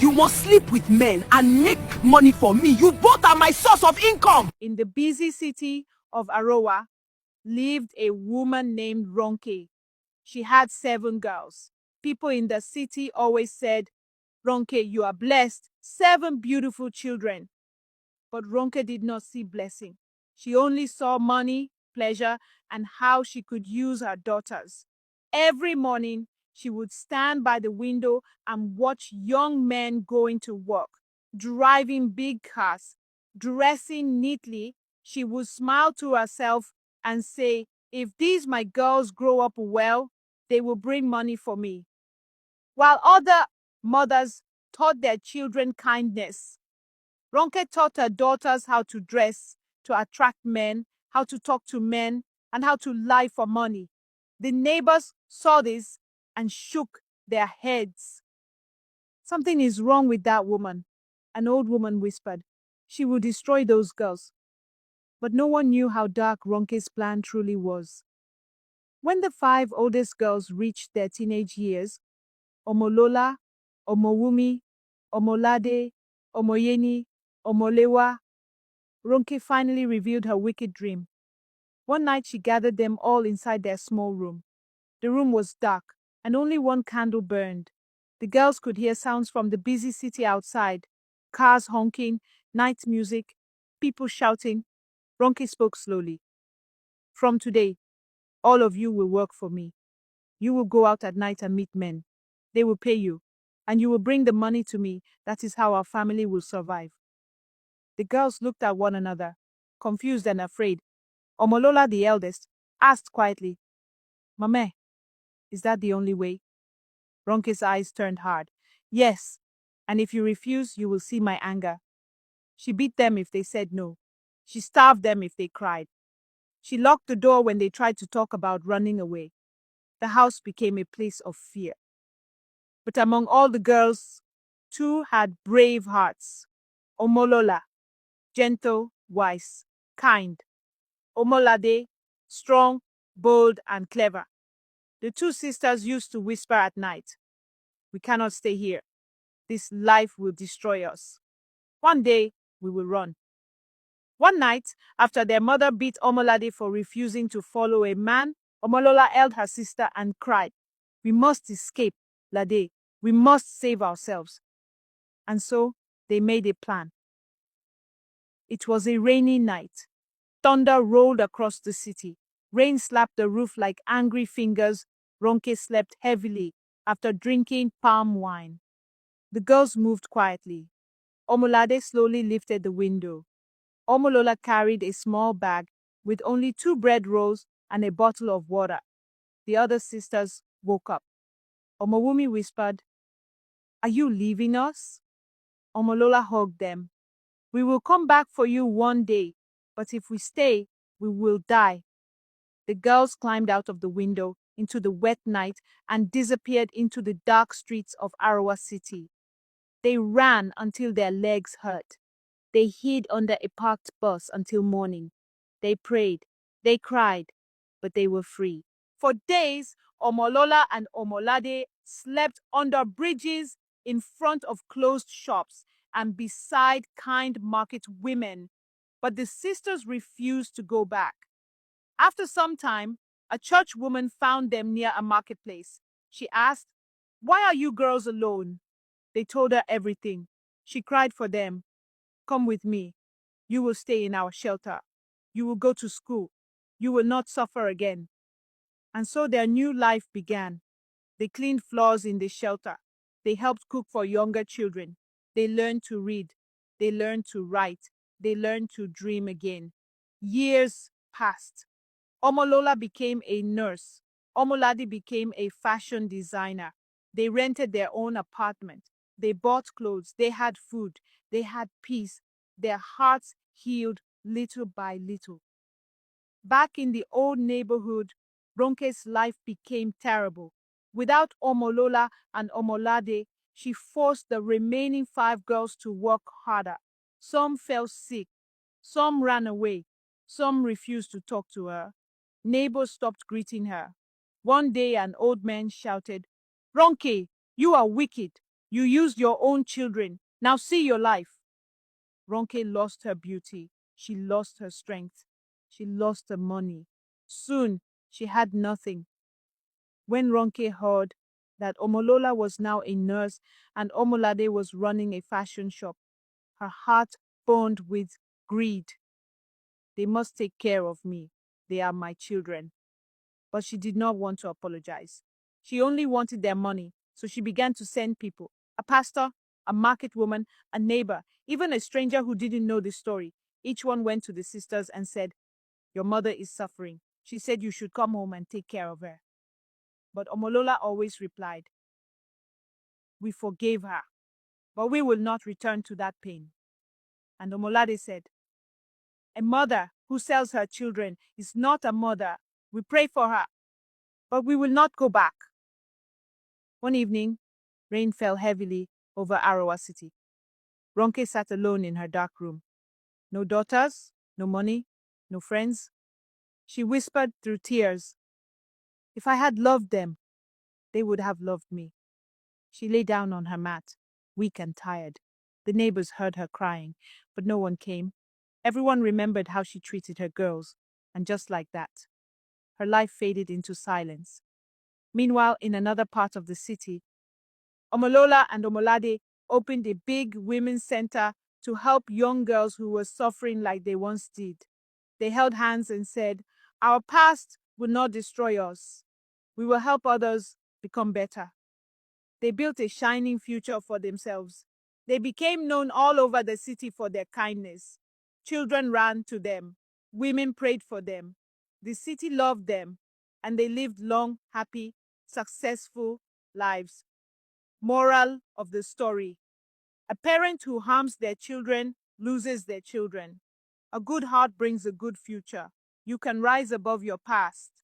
You must sleep with men and make money for me. You both are my source of income. In the busy city of Arowa lived a woman named Ronke. She had 7 girls. People in the city always said, Ronke, you are blessed. 7 beautiful children. But Ronke did not see blessing. She only saw money, pleasure, and how she could use her daughters. Every morning, she would stand by the window and watch young men going to work, driving big cars, dressing neatly. She would smile to herself and say, if these my girls grow up well, they will bring money for me. While other mothers taught their children kindness, Ronke taught her daughters how to dress, to attract men, how to talk to men, and how to lie for money. The neighbors saw this and shook their heads. Something is wrong with that woman, an old woman whispered. She will destroy those girls. But no one knew how dark Ronke's plan truly was. When the 5 oldest girls reached their teenage years, Omolola, Omowumi, Omolade, Omoyeni, Omolewa, Ronke finally revealed her wicked dream. One night she gathered them all inside their small room. The room was dark, and only one candle burned. The girls could hear sounds from the busy city outside, cars honking, night music, people shouting. Ronke spoke slowly. From today, all of you will work for me. You will go out at night and meet men. They will pay you, and you will bring the money to me. That is how our family will survive. The girls looked at one another, confused and afraid. Omolola, the eldest, asked quietly, Mame, is that the only way? Ronke's eyes turned hard. Yes, and if you refuse, you will see my anger. She beat them if they said no. She starved them if they cried. She locked the door when they tried to talk about running away. The house became a place of fear. But among all the girls, 2 had brave hearts. Omolola, gentle, wise, kind. Omolade, strong, bold, and clever. The 2 sisters used to whisper at night, we cannot stay here. This life will destroy us. One day, we will run. One night, after their mother beat Omolade for refusing to follow a man, Omolola held her sister and cried, we must escape, Lade. We must save ourselves. And so, they made a plan. It was a rainy night. Thunder rolled across the city. Rain slapped the roof like angry fingers. Ronke slept heavily after drinking palm wine. The girls moved quietly. Omolade slowly lifted the window. Omolola carried a small bag with only 2 bread rolls and a bottle of water. The other sisters woke up. Omowumi whispered, are you leaving us? Omolola hugged them. We will come back for you one day, but if we stay, we will die. The girls climbed out of the window into the wet night and disappeared into the dark streets of Arawa City. They ran until their legs hurt. They hid under a parked bus until morning. They prayed, they cried, but they were free. For days, Omolola and Omolade slept under bridges, in front of closed shops, and beside kind market women. But the sisters refused to go back. After some time, a church woman found them near a marketplace. She asked, why are you girls alone? They told her everything. She cried for them. Come with me. You will stay in our shelter. You will go to school. You will not suffer again. And so their new life began. They cleaned floors in the shelter. They helped cook for younger children. They learned to read. They learned to write. They learned to dream again. Years passed. Omolola became a nurse. Omolade became a fashion designer. They rented their own apartment. They bought clothes. They had food. They had peace. Their hearts healed little by little. Back in the old neighborhood, Ronke's life became terrible. Without Omolola and Omolade, she forced the remaining 5 girls to work harder. Some fell sick. Some ran away. Some refused to talk to her. Neighbors stopped greeting her. One day, an old man shouted, Ronke, you are wicked. You used your own children. Now see your life. Ronke lost her beauty. She lost her strength. She lost her money. Soon, she had nothing. When Ronke heard that Omolola was now a nurse and Omolade was running a fashion shop, her heart burned with greed. They must take care of me. They are my children. But she did not want to apologize. She only wanted their money, so she began to send people, a pastor, a market woman, a neighbor, even a stranger who didn't know the story. Each one went to the sisters and said, "Your mother is suffering. She said you should come home and take care of her." But Omolola always replied, "We forgave her, but we will not return to that pain." And Omolade said, "A mother who sells her children is not a mother. We pray for her, but we will not go back." One evening, rain fell heavily over Arawa city. Ronke sat alone in her dark room. No daughters, no money, no friends. She whispered through tears, "If I had loved them, they would have loved me." She lay down on her mat, weak and tired. The neighbors heard her crying, but no one came. Everyone remembered how she treated her girls, and just like that, her life faded into silence. Meanwhile, in another part of the city, Omolola and Omolade opened a big women's center to help young girls who were suffering like they once did. They held hands and said, "Our past will not destroy us. We will help others become better." They built a shining future for themselves. They became known all over the city for their kindness. Children ran to them. Women prayed for them. The city loved them, and they lived long, happy, successful lives. Moral of the story: a parent who harms their children loses their children. A good heart brings a good future. You can rise above your past.